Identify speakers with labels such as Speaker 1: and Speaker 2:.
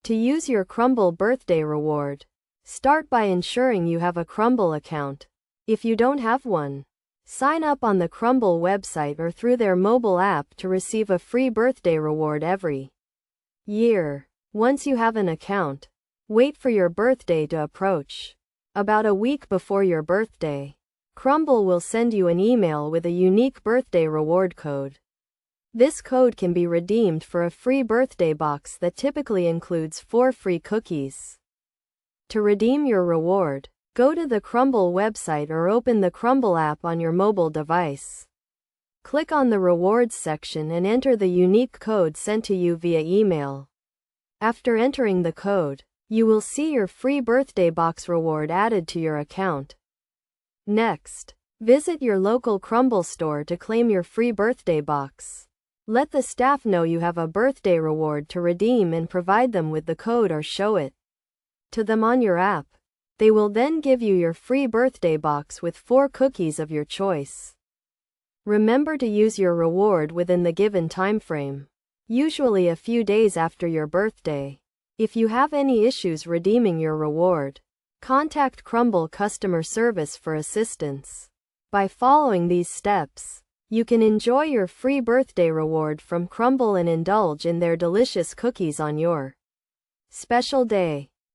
Speaker 1: To use your Crumbl birthday reward, start by ensuring you have a Crumbl account. If you don't have one, sign up on the Crumbl website or through their mobile app to receive a free birthday reward every year. Once you have an account, wait for your birthday to approach. About a week before your birthday, Crumbl will send you an email with a unique birthday reward code. This code can be redeemed for a free birthday box that typically includes 4 free cookies. To redeem your reward, go to the Crumbl website or open the Crumbl app on your mobile device. Click on the Rewards section and enter the unique code sent to you via email. After entering the code, you will see your free birthday box reward added to your account. Next, visit your local Crumbl store to claim your free birthday box. Let the staff know you have a birthday reward to redeem and provide them with the code or show it to them on your app. They will then give you your free birthday box with 4 cookies of your choice. Remember to use your reward within the given time frame, usually a few days after your birthday. If you have any issues redeeming your reward, contact Crumbl customer service for assistance. By following these steps, you can enjoy your free birthday reward from Crumbl and indulge in their delicious cookies on your special day.